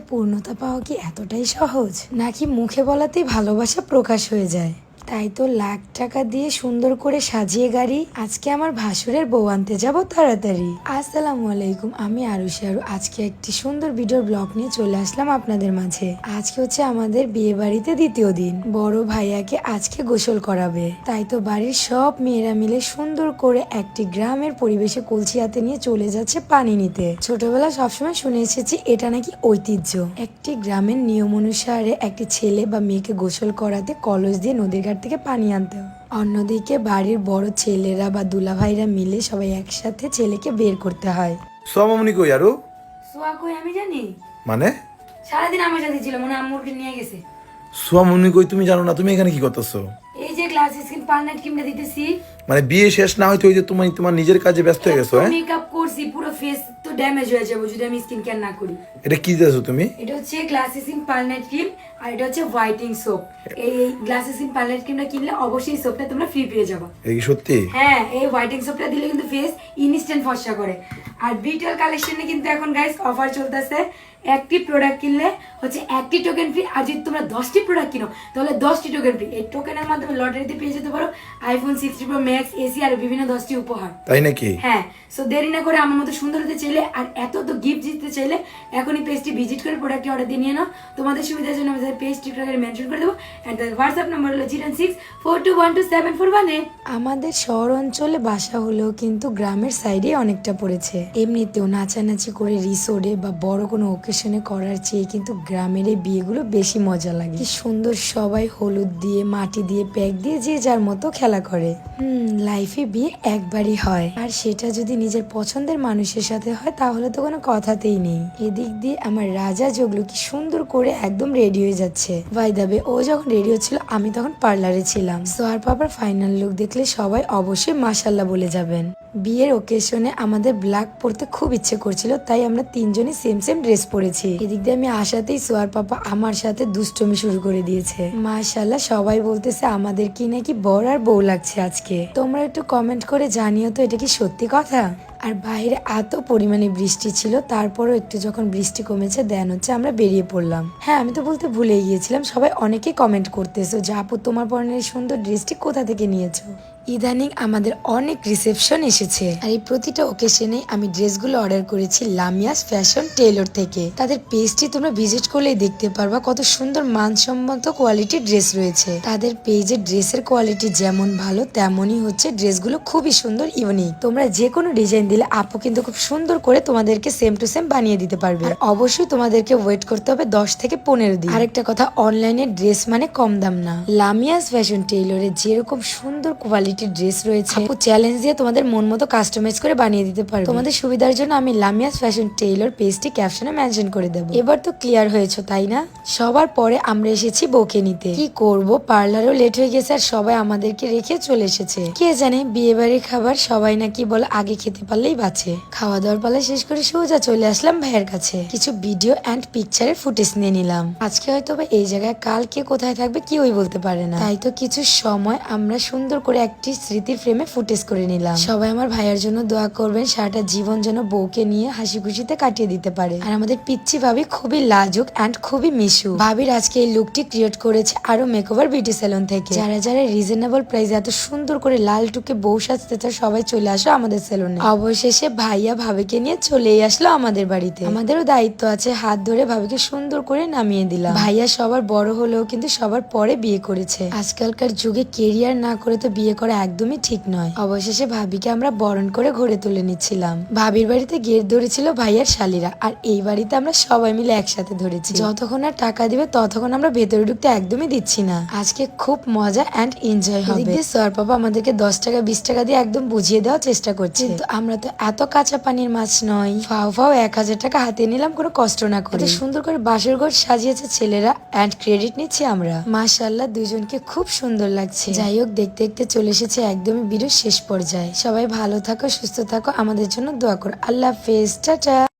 পূর্ণতা পাওয়া কি এতটাই সহজ, নাকি মুখে বলাতেই ভালোবাসা প্রকাশ হয়ে যায়? তাই তো লাখ টাকা দিয়ে সুন্দর করে সাজিয়ে গাড়ি আজকে আমার ভাসুরের বউ আনতে যাব তাড়াতাড়ি। আসসালামু আলাইকুম, আমি আরুষি। আজকে একটি সুন্দর ভিডিওর ব্লগ নিয়ে চলে আসলাম আপনাদের মাঝে। আজকে হচ্ছে আমাদের বিয়ে বাড়িতে দ্বিতীয় দিন। বড় ভাইয়াকে আজকে গোসল করাবে, তাই তো বাড়ির সব মেয়েরা মিলে সুন্দর করে একটি গ্রামের পরিবেশে কলসি হাতে নিয়ে চলে যাচ্ছে পানি নিতে। ছোটবেলা সবসময় শুনে এসেছি এটা নাকি ঐতিহ্য। একটি গ্রামের নিয়ম অনুসারে একটি ছেলে বা মেয়েকে গোসল করাতে কলস দিয়ে নদীর ঘাট থেকে পানি আনতে হয়। অন্যদিকে বাড়ির বড় ছেলেরা বা দুলাভাইরা মিলে সবাই একসাথে ছেলেকে বের করতে হয়। সোয়ামনি কই আরো? সোয়া কই আমি জানি? মানে সারাদিন আমার সাথে ছিল, মনে আম্মুরকে নিয়ে গেছে। সোয়ামনি কই তুমি জানো না? তুমি এখানে কি করতেছো? এই যে ক্লাস স্কিন পার্টনার কিমটা দিতেছি। মানে বিয়ে শেষ না হইতে ওই যে তুমি তোমার নিজের কাজে ব্যস্ত হয়ে গেছো? হ্যাঁ, মেকআপ করছি, পুরো ফেস তো ড্যামেজ হয়ে যাবে যদি আমি স্কিন কেয়ার না করি। এটা কি দিতেছো তুমি? এটা হচ্ছে গ্লাসিসিন পার্লনাইট ক্রিম আর এটা হচ্ছে হোয়াইটিং সোপ। এই গ্লাসিসিন পার্লনাইট ক্রিমটা কিনলে অবশ্যই সোপটা তোমরা ফ্রি পেয়ে যাবে। এই কি সত্যি? হ্যাঁ, এই হোয়াইটিং সোপটা দিলে কিন্তু ফেস ইনস্ট্যান্ট ফর্সা করে। আর বিটেল কালেকশনে কিন্তু এখন গাইস অফার চলতেছে। একটি প্রোডাক্ট কিনলে হচ্ছে একটি টোকেন ফ্রি, আর যদি তোমরা 10টি প্রোডাক্ট কিনো তাহলে 10টি টোকেন ফ্রি। এই টোকেনের মাধ্যমে লটারিতে পেয়ে যেতে পারো আইফোন 60 প্রো ম্যাক্স, এসি আর বিভিন্ন 10টি উপহার। তাই নাকি? হ্যাঁ, সো দেরি না করে আমার মতো সুন্দর হতে চাইলে আর এত তো গিফট জিততে চাইলে এখনই পেজটি ভিজিট করে প্রোডাক্টটি অর্ডার দিয়ে নিয়ে নাও। তোমাদের সুবিধার জন্য আমাদের পেজ টিকটকে মেনশন করে দেবো। এন্ড তার হোয়াটসঅ্যাপ নাম্বার হলো 09642127418। আমাদের শহর অঞ্চলে বাসা হলেও কিন্তু গ্রামের সাইডে অনেকটা পড়েছে। এমনিতেও নাচানাচি করে রিসোর্টে বা বড় কোনো ওকেশনে করার চেয়ে কিন্তু গ্রামের এই বিয়েগুলো বেশি মজা লাগে। কি সুন্দর, সবাই হলুদ দিয়ে মাটি দিয়ে প্যাক দিয়ে যে যার মতো খেলা করে। লাইফে বিয়ে একবারই হয়, আর সেটা যদি নিজের পছন্দের মানুষের সাথে হয় তাহলে তো কোনো কথাতেই নেই। এদিক দিয়ে আমার রাজা জগলু কি সুন্দর করে একদম রেডি হয়ে যাচ্ছে। বাই দ্য ওয়ে, ও যখন রেডি হচ্ছিল আমি তখন পার্লারে ছিলাম। সোয়ার পাপার ফাইনাল লুক দেখলে সবাই অবশ্যই মাশাল্লাহ বলে যাবেন। বিয়ের ওকেশনে আমাদের ব্ল্যাক পরতে খুব ইচ্ছে করছিল, তাই আমরা তিনজনই সেম সেম ড্রেস পরেছি। এদিক দিয়ে আমি আসাতেই সোয়ার পাপা আমার সাথে দুষ্টমি শুরু করে দিয়েছে। মাশাল্লাহ, সবাই বলতেছে আমাদের কি নাকি বর আর বউ লাগছে আজকে। তোমরা একটু কমেন্ট করে জানিও তো এটা কি সত্যি কথা। আর বাইরে এত পরিমাণে বৃষ্টি ছিল, তারপরও একটু যখন বৃষ্টি কমেছে দেন হচ্ছে আমরা বেরিয়ে পড়লাম। হ্যাঁ, আমি তো বলতে ভুলে গিয়েছিলাম, সবাই অনেকেই কমেন্ট করতেছো যে আপু তোমার পরনের সুন্দর ড্রেসটি কোথা থেকে নিয়েছো। ইদানিং আমাদের অনেক রিসেপশন এসেছে, আর এই প্রতিটা ওকেশনে আমি ড্রেসগুলো অর্ডার করেছি লামিয়াস ফ্যাশন টেইলর থেকে। তাদের পেজটি তোমরা ভিজিট করলেই দেখতে পারবা কত সুন্দর মানসম্মত কোয়ালিটির ড্রেস রয়েছে। তাদের পেজের ড্রেসের কোয়ালিটি যেমন ভালো তেমনই হচ্ছে ড্রেসগুলো খুবই সুন্দর, ইউনিক। তোমরা যে কোনো ডিজাইন দিলে আপু কিন্তু খুব সুন্দর করে তোমাদেরকে সেম টু সেম বানিয়ে দিতে পারবে। আর অবশ্যই তোমাদেরকে ওয়েট করতে হবে 10 থেকে 15 দিন। আরেকটা কথা, অনলাইনে ড্রেস মানে কম দাম না। লামিয়াস ফ্যাশন টেইলরে যেরকম সুন্দর কোয়ালিটি ড্রেস রয়েছে, আপু চ্যালেঞ্জ দিয়ে তোমাদের মন মতো কাস্টমাইজ করে বানিয়ে দিতে পারবে। তোমাদের সুবিধার জন্য আমি লামিয়াস ফ্যাশন টেইলর পেজটি ক্যাপশনে মেনশন করে দেবো। এবার তো ক্লিয়ার হয়েছে তাই না? সবার পরে আমরা এসেছি বউকে নিতে। কি করব, পার্লারও লেট হয়ে গেছে আর সবাই আমাদেরকে রেখে চলে এসেছে। কে জানে বিয়ে বাড়ির খাবার সবাই নাকি বলে আগে খেতে পারলেই বাঁচে। খাওয়া দাওয়ার পালা শেষ করে সোজা চলে আসলাম ভাইয়ের কাছে। কিছু ভিডিও অ্যান্ড পিকচারের ফুটেজ নিয়ে নিলাম। আজকে হয়তো বা এই জায়গায়, কালকে কোথায় থাকবে কেউই বলতে পারে না। তাই তো কিছু সময় আমরা সুন্দর করে একটি স্মৃতির ফ্রেমে ফুটেজ করে নিলাম। সবাই আমার ভাইয়ের জন্য দোয়া করবেন, সারাটা জীবন যেন বউকে নিয়ে হাসি খুশিতে কাটিয়ে দিতে পারে। আর আমাদের পিচ্ছি ভাবি খুবই লাজুক অ্যান্ড খুবই মিশু। ভাবির আজকে এই লুকটি ক্রিয়েট করেছে আরো মেকওভার বিউটি সেলুন থেকে। যারা যারা রিজনেবল প্রাইসে এত সুন্দর করে লাল টুকে বউ সাজতে চায় সবাই চলে আসো আমাদের সেলুনে। অবশেষে ভাইয়া ভাবিকে নিয়ে চলেই আসলো আমাদের বাড়িতে। আমাদেরও দায়িত্ব আছে, হাত ধরে ভাবিকে সুন্দর করে নামিয়ে দিলাম। ভাইয়া সবার বড় হলেও কিন্তু সবার পরে বিয়ে করেছে। আজকালকার যুগে কেরিয়ার না করে তো বিয়ে করা একদমই ঠিক নয়। অবশেষে ভাবিকে আমরা বরণ করে ঘরে তুলে নিচ্ছিলাম। ভাবির বাড়িতে গেট ধরেছিল ভাইয়ার শালীরা, আর এই বাড়িতে আমরা সবাই মিলে একসাথে ধরেছি। যতক্ষণ আর টাকা দিবে ততক্ষণ আমরা ভেতরে ঢুকতে একদমই দিচ্ছি না। আজকে খুব মজা অ্যান্ড এনজয় হবে। সোয়ার পাপা আমাদেরকে 10 টাকা 20 টাকা দিয়ে একদম বুঝিয়ে দেওয়ার চেষ্টা করছে, কিন্তু আমরা তো এত কাঁচা পানির মাছ নয়। ফাও ফাও 1000 টাকা হাতে নিলাম কোনো কষ্ট না করে। সুন্দর করে বাসর ঘর সাজিয়েছে ছেলেরা, অ্যান্ড ক্রেডিট নিচ্ছি আমরা। মাশাআল্লাহ, দুজনকে খুব সুন্দর লাগছে। যাই হোক, দেখতে দেখতে চলে এসেছে একদমই ভিডিও শেষ পর্যায়ে। সবাই ভালো থাকো, সুস্থ থাকো, আমাদের জন্য দোয়া করো। আল্লাহ হাফেজ, টাটা।